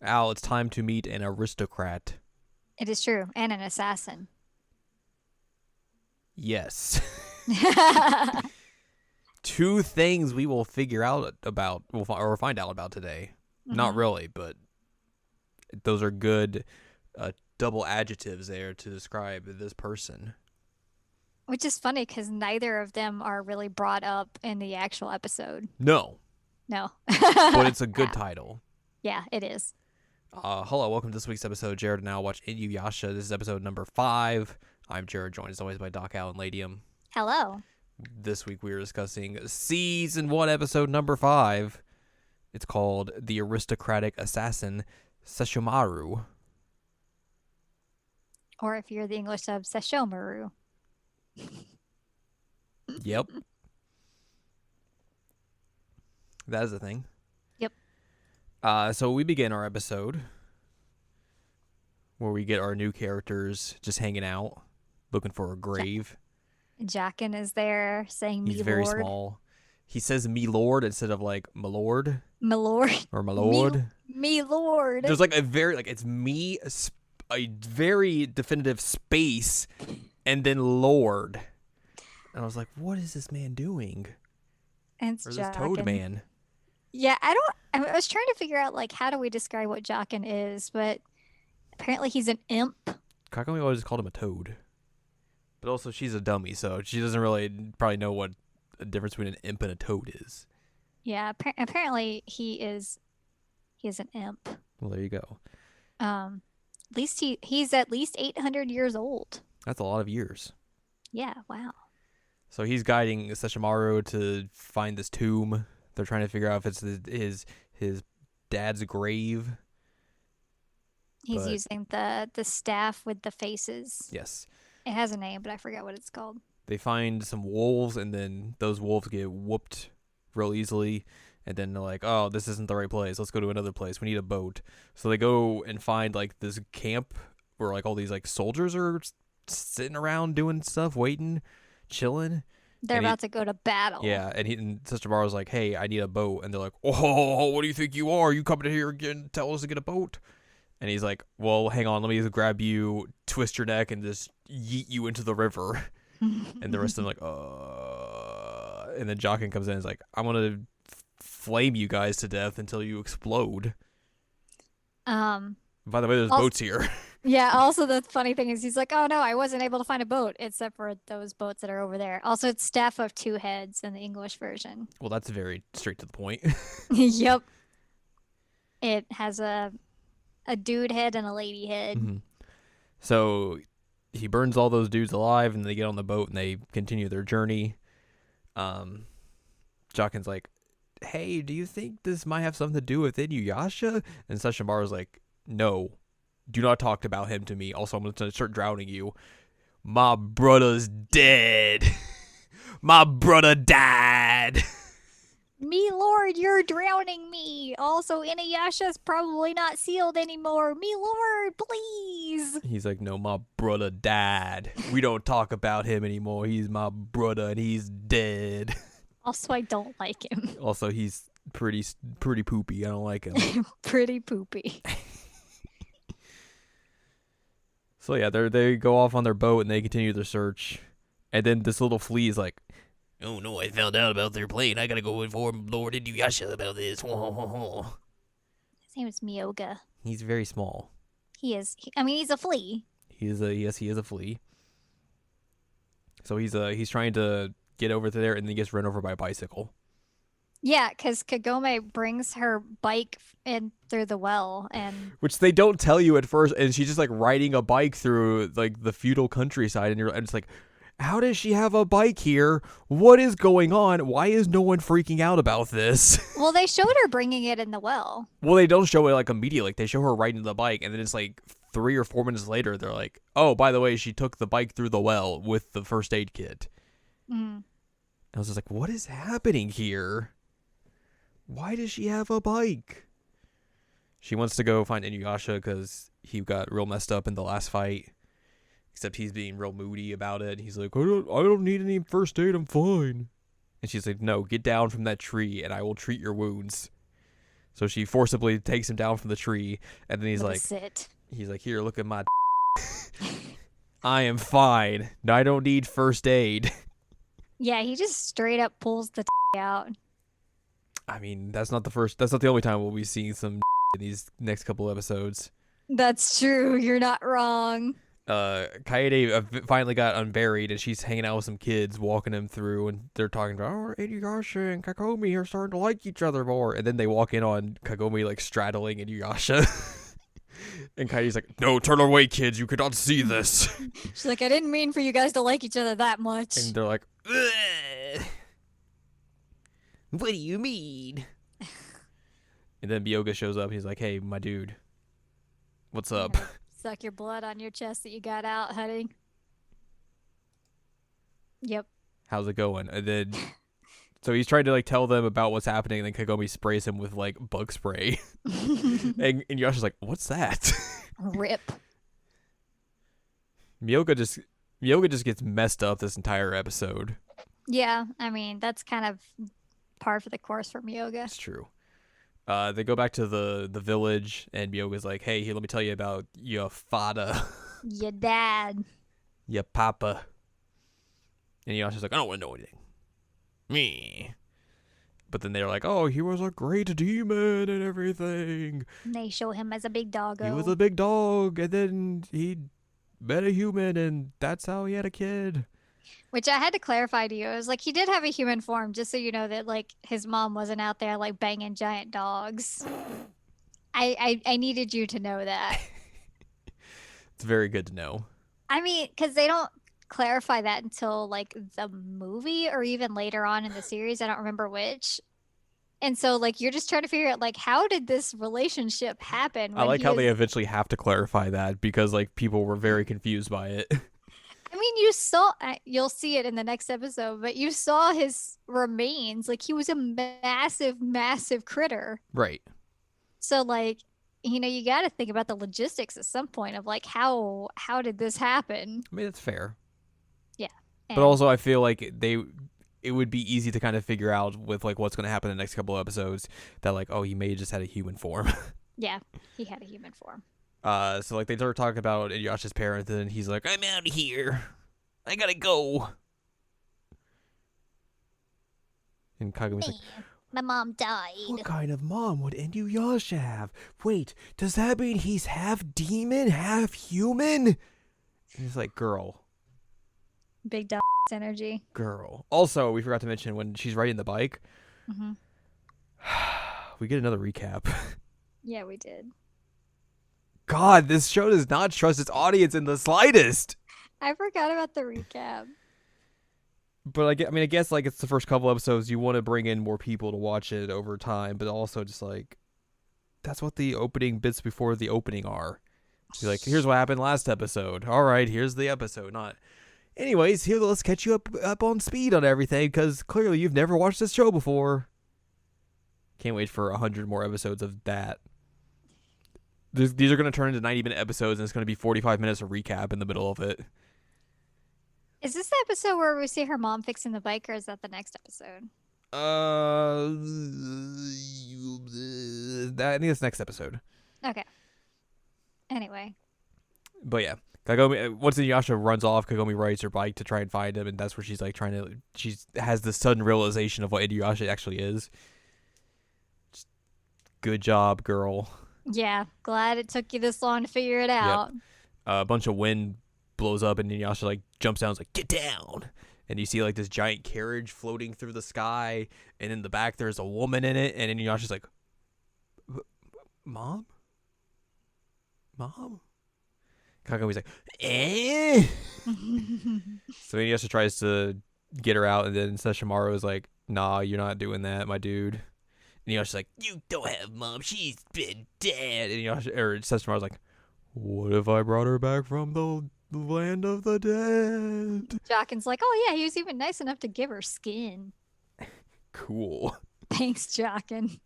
Al, it's time to meet an aristocrat. It is true. And an assassin. Yes. Two things we will figure out about, or find out about today. Not really, but those are good double adjectives there to describe this person. Which is funny because neither of them are really brought up in the actual episode. No, No. but it's a good title. Yeah, it is. Hello, welcome to this week's episode. Jared and I watch Inuyasha. This is episode number 5. I'm Jared, joined as always by Doc Al and Ladium. Hello. This week we are discussing season 1, episode number 5. It's called The Aristocratic Assassin, Sesshomaru. Or if you're the English sub, Sesshomaru. Yep. That is the thing. Yep. So we begin our episode where we get our new characters just hanging out, looking for a grave. Jaqen is there saying He's me very lord. small. He says me lord instead of like my lord My lord. or my lord. Me lord. There's like a very, like, it's me, a very definitive space, and then lord. And I was like, what is this man doing? And it's Or this Jaqen. toad man? Yeah, I was trying to figure out, like, how do we describe what Jaqen is, but apparently he's an imp. How come we always called him a toad? But also, she's a dummy, so she doesn't really probably know what the difference between an imp and a toad is. Yeah, apparently he is an imp. Well, there you go. At least he's at least 800 years old. That's a lot of years. Yeah, wow. So he's guiding Sesshomaru to find this tomb. They're trying to figure out if it's his dad's grave. He's using the staff with the faces. Yes. It has a name, but I forgot what it's called. They find some wolves, and then those wolves get whooped real easily. And then they're like, oh, this isn't the right place. Let's go to another place. We need a boat. So they go and find, like, this camp where, like, all these, like, soldiers are sitting around doing stuff, waiting, chilling. They're about to go to battle. Yeah, and Sesshomaru's like, hey, I need a boat. And they're like, oh, what do you think you are? You coming in here again tell us to get a boat? And he's like, well, hang on, let me just grab you, twist your neck, and just yeet you into the river. And the rest of them like, And then Jaqen comes in and is like, I'm going to flame you guys to death until you explode. By the way, there's boats here. Yeah, also the funny thing is he's like, oh no, I wasn't able to find a boat except for those boats that are over there. Also, it's staff of 2 heads in the English version. Well, that's very straight to the point. Yep. It has a dude head and a lady head. Mm-hmm. So he burns all those dudes alive, and they get on the boat and they continue their journey. Jaqen's like, hey, do you think this might have something to do with Inuyasha? And Sesshomaru's like, no, do not talk about him to me. Also, I'm going to start drowning you. My brother's dead. My brother died. Me lord, you're drowning me. Also, Inuyasha's probably not sealed anymore. Me lord, please. He's like, no, my brother died. We don't talk about him anymore. He's my brother and he's dead. Also, I don't like him. Also, he's pretty poopy. I don't like him. Pretty poopy. So yeah, they go off on their boat and they continue their search. And then this little flea is like, oh no, I found out about their plane. I gotta go inform Lord Inuyasha about this. His name is Miyoga. He's very small. He is. He's a flea. He is a flea. So he's trying to get over to there, and then he gets run over by a bicycle. Yeah, because Kagome brings her bike in through the well, and which they don't tell you at first, and she's just like riding a bike through like the feudal countryside, and it's like, how does she have a bike here? What is going on? Why is no one freaking out about this? Well, they showed her bringing it in the well. Well, they don't show it like immediately. Like, they show her riding the bike, and then it's like 3 or 4 minutes later, they're like, oh, by the way, she took the bike through the well with the first aid kit. Mm. I was just like, what is happening here? Why does she have a bike? She wants to go find Inuyasha because he got real messed up in the last fight. Except he's being real moody about it. He's like, I don't need any first aid. I'm fine. And she's like, no, get down from that tree and I will treat your wounds. So she forcibly takes him down from the tree, and then With a sit. he's like, here, look at my. I am fine. I don't need first aid. Yeah, he just straight up pulls the out. I mean, that's not the only time we'll be seeing some in these next couple episodes. That's true. You're not wrong. Kaede finally got unburied, and she's hanging out with some kids, walking them through, and they're talking about, oh, Inuyasha and Kagome are starting to like each other more. And then they walk in on Kagome, like, straddling Inuyasha. And Kaede's like, no, turn away, kids, you cannot see this. She's like, I didn't mean for you guys to like each other that much. And they're like, ugh. What do you mean? And then Byoga shows up, he's like, hey, my dude, what's up? Suck your blood on your chest that you got out, honey. Yep. How's it going? And then, so he's trying to like tell them about what's happening, and then Kagome sprays him with like bug spray. and Yasha's like, what's that? Rip. Myoga just gets messed up this entire episode. Yeah, I mean, that's kind of par for the course for Myoga. It's true. They go back to the village, and Myoga's like, hey, here, let me tell you about your father. Your dad. Your papa. And Yasha's like, I don't want to know anything. Me. But then they're like, oh, he was a great demon and everything. And they show him as a big doggo. He was a big dog, and then he met a human, and that's how he had a kid. Which I had to clarify to you. It was like he did have a human form, just so you know that like his mom wasn't out there like banging giant dogs. I needed you to know that. It's very good to know. I mean, because they don't clarify that until like the movie or even later on in the series. I don't remember which. And so like you're just trying to figure out like how did this relationship happen? I like how they eventually have to clarify that because like people were very confused by it. I mean, you'll see it in the next episode, but you saw his remains. Like, he was a massive, massive critter. Right. So, like, you know, you got to think about the logistics at some point of, like, how did this happen? I mean, that's fair. Yeah. But also, I feel like it would be easy to kind of figure out with, like, what's going to happen in the next couple of episodes that, like, oh, he may have just had a human form. Yeah, he had a human form. So like they start talking about Inuyasha's parents, and he's like, "I'm out of here. I gotta go." And Kagumi's like, "My mom died." What kind of mom would Inuyasha have? Wait, does that mean he's half demon, half human? And he's like, "Girl, big dog energy." Girl. Also, we forgot to mention when she's riding the bike, we get another recap. Yeah, we did. God, this show does not trust its audience in the slightest. I forgot about the recap. But I guess like it's the first couple episodes. You want to bring in more people to watch it over time, but also just like that's what the opening bits before the opening are. You're like, here's what happened last episode. All right, here's the episode. Not, anyways. Here, let's catch you up on speed on everything because clearly you've never watched this show before. Can't wait for 100 more episodes of that. These are going to turn into 90-minute episodes, and it's going to be 45 minutes of recap in the middle of it. Is this the episode where we see her mom fixing the bike, or is that the next episode? I think it's next episode. Okay. Anyway. But yeah, Kagome, once Inuyasha runs off, Kagome rides her bike to try and find him, and that's where she's like she has this sudden realization of what Inuyasha actually is. Just, good job, girl. Yeah, glad it took you this long to figure it out. Yep. A bunch of wind blows up, and Inuyasha like jumps down, and is like, "Get down!" And you see like this giant carriage floating through the sky, and in the back there's a woman in it, and Inuyasha's like, "Mom, Mom." Kagumi's like, "Eh." So Inuyasha tries to get her out, and then Sesshomaru is like, "Nah, you're not doing that, my dude." And Inuyasha's like, "You don't have mom. She's been dead." And Sesshomaru's like, "What if I brought her back from the land of the dead?" Jockin's like, "Oh yeah, he was even nice enough to give her skin." Cool. Thanks, Jockin.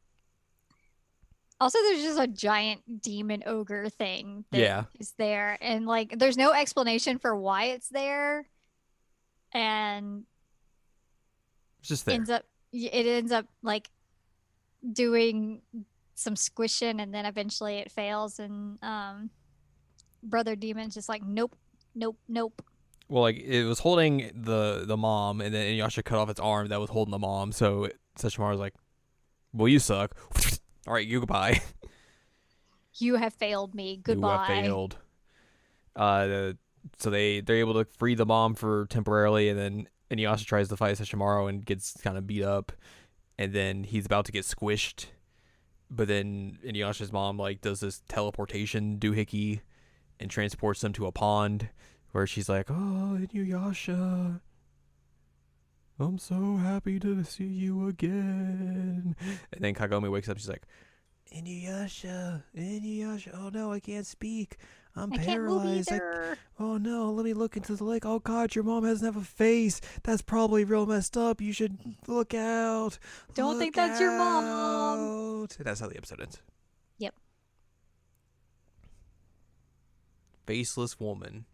Also, there's just a giant demon ogre thing that is there. And, like, there's no explanation for why it's there. And it's just there. It ends up, like, doing some squishing, and then eventually it fails, and Brother Demon's just like, nope, nope, nope. Well, like it was holding the mom, and then Inuyasha cut off its arm that was holding the mom. So Sesshomaru was like, "Well, you suck. All right, you goodbye. You have failed me. You have Goodbye." failed." So they're able to free the mom for temporarily, and then Inuyasha tries to fight Sesshomaru and gets kind of beat up, and then he's about to get squished, but then Inuyasha's mom like does this teleportation doohickey and transports them to a pond where she's like, "Oh, Inuyasha, I'm so happy to see you again." And then Kagome wakes up. She's like, Inuyasha, Inuyasha. Oh no, I can't speak. I'm I can't move paralyzed. either. Oh no, let me look into the lake. Oh god, your mom doesn't have a face. That's probably real messed up. You should look out. Don't Look think that's your mom. out. That's how the episode ends. Yep. Faceless woman.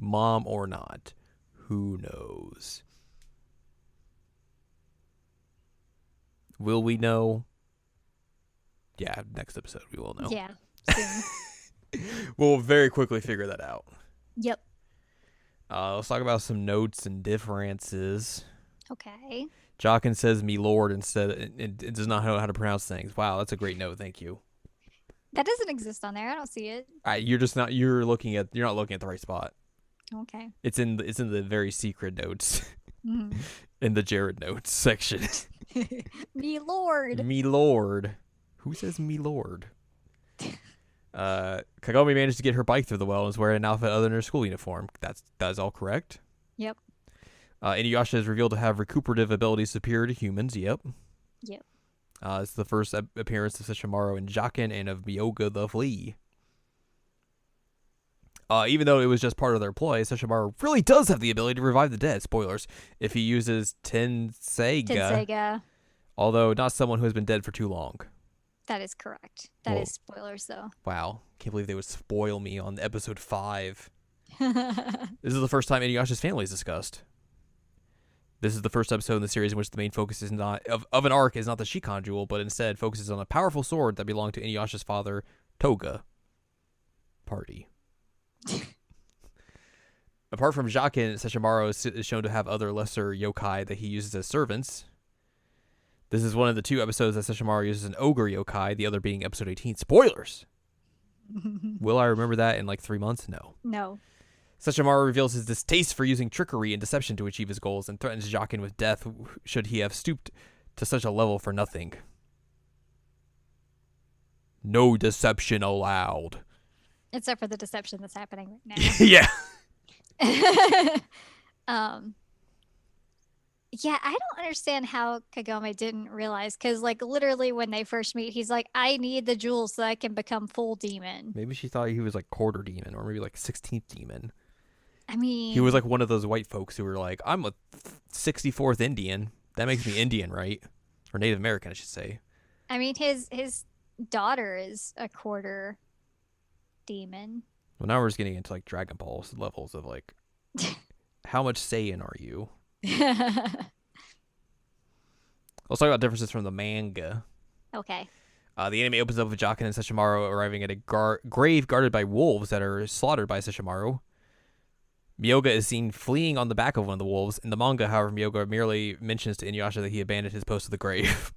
Mom or not. Who knows? Will we know? Yeah, next episode we will know. Yeah. Soon. We'll very quickly figure that out. Yep. Let's talk about some notes and differences. Okay. Jockin says "me lord" instead. It does not know how to pronounce things. Wow, that's a great note. Thank you. That doesn't exist on there. I don't see it. You're just not. You're not looking at the right spot. Okay. It's in the very secret notes. Mm. In the Jared notes section. Me lord. Me lord. Who says me lord? Kagome managed to get her bike through the well and is wearing an outfit other than her school uniform. That is all correct. Yep. Inuyasha is revealed to have recuperative abilities superior to humans. Yep. Yep. It's the first appearance of Sesshomaru and Jockin and of Myoga the Flea. Even though it was just part of their ploy, Sesshomaru really does have the ability to revive the dead. Spoilers. If he uses Tenseiga. Although not someone who has been dead for too long. That is correct. That is spoilers, though. Wow. Can't believe they would spoil me on episode 5. This is the first time Inuyasha's family is discussed. This is the first episode in the series in which the main focus is not of an arc is not the Shikan jewel, but instead focuses on a powerful sword that belonged to Inuyasha's father, Toga. Party. Apart from Jockin, Sesshomaru is shown to have other lesser yokai that he uses as servants. This is one of the 2 episodes that Sesshomaru uses an ogre yokai, the other being episode 18. Spoilers! Will I remember that in like 3 months? No. No. Sesshomaru reveals his distaste for using trickery and deception to achieve his goals and threatens Jockin with death should he have stooped to such a level for nothing. No deception allowed. Except for the deception that's happening right now. Yeah. Yeah, I don't understand how Kagome didn't realize, because like literally when they first meet, he's like, I need the jewels so I can become full demon. Maybe she thought he was like quarter demon or maybe like 16th demon. I mean, he was like one of those white folks who were like, I'm a 64th Indian. That makes me Indian, right? Or Native American, I should say. I mean, his daughter is a quarter demon. Well, now we're just getting into like Dragon Ball levels of like, how much Saiyan are you? Let's talk about differences from the manga. Okay. The anime opens up with Jockin and Sesshomaru arriving at a grave guarded by wolves that are slaughtered by Sesshomaru. Myoga is seen fleeing on the back of one of the wolves. In the manga, however, Myoga merely mentions to Inuyasha that he abandoned his post at the grave.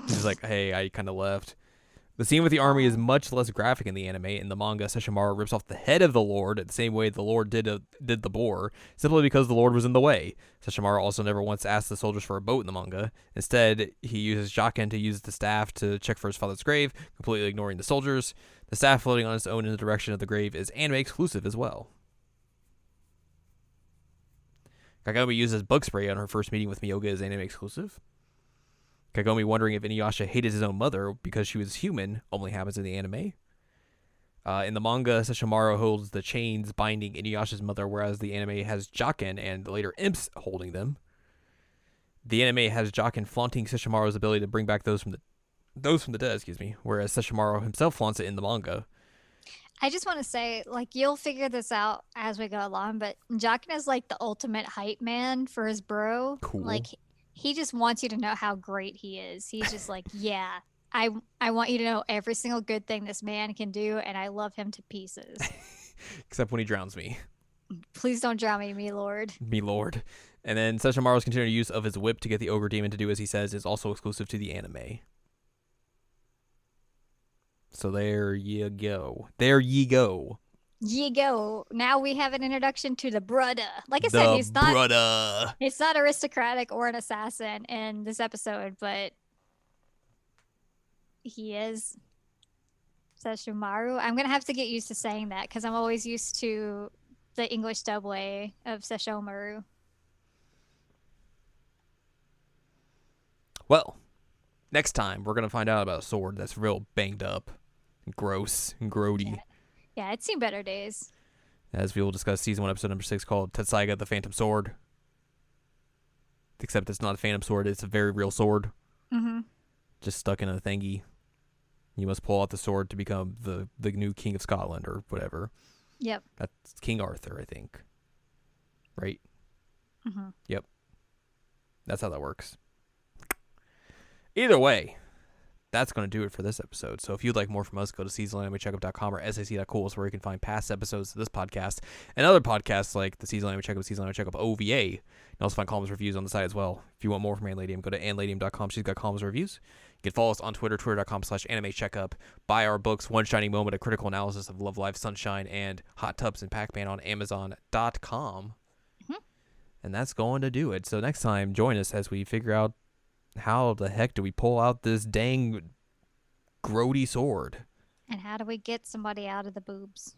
He's like, hey, I kind of left. The scene with the army is much less graphic in the anime. In the manga, Sesshomaru rips off the head of the Lord the same way the Lord did the boar, simply because the Lord was in the way. Sesshomaru also never once asked the soldiers for a boat in the manga. Instead, he uses Jockin to use the staff to check for his father's grave, completely ignoring the soldiers. The staff floating on its own in the direction of the grave is anime exclusive as well. Kagome uses bug spray on her first meeting with Myoga as anime exclusive. Kagome wondering if Inuyasha hated his own mother because she was human only happens in the anime. In the manga, Sesshomaru holds the chains binding Inuyasha's mother, whereas the anime has Jockin and later imps holding them. The anime has Jockin flaunting Sesshomaru's ability to bring back those from the dead, whereas Sesshomaru himself flaunts it in the manga. I just want to say, like, you'll figure this out as we go along, but Jockin is like the ultimate hype man for his bro. Cool. Like, he just wants you to know how great he is. He's just like, yeah, I want you to know every single good thing this man can do, and I love him to pieces. Except when he drowns me. Please don't drown me, me lord. Me lord. And then Sesshomaru's continued use of his whip to get the ogre demon to do as he says is also exclusive to the anime. So there you go. There ye go. Ye go. Now we have an introduction to the brudda. Like I The said, he's not brudda. It's not aristocratic or an assassin in this episode, but he is Sesshomaru. I'm gonna have to get used to saying that because I'm always used to the English dub way of Sesshomaru. Well, next time we're gonna find out about a sword that's real banged up, and gross, and grody. Yeah, it's seen better days. As we will discuss season 1, episode number 6, called Tetsaiga the Phantom Sword. Except it's not a phantom sword; it's a very real sword. Mm-hmm. Just stuck in a thingy. You must pull out the sword to become the new king of Scotland or whatever. Yep. That's King Arthur, I think. Right? Mm-hmm. Yep. That's how that works. Either way, that's going to do it for this episode. So if you'd like more from us, go to seasonalanimecheckup.com or sac.cool, where you can find past episodes of this podcast and other podcasts like the Seasonal Anime Checkup, Seasonal Anime Checkup OVA. You can also find columns reviews on the site as well. If you want more from Anladium, go to anladium.com. She's got columns reviews. You can follow us on Twitter, twitter.com/animecheckup. Buy our books, One Shining Moment, A Critical Analysis of Love, Life, Sunshine, and Hot Tubs and Pac-Man on Amazon.com. Mm-hmm. And that's going to do it. So next time, join us as we figure out how the heck do we pull out this dang grody sword. And how do we get somebody out of the boobs?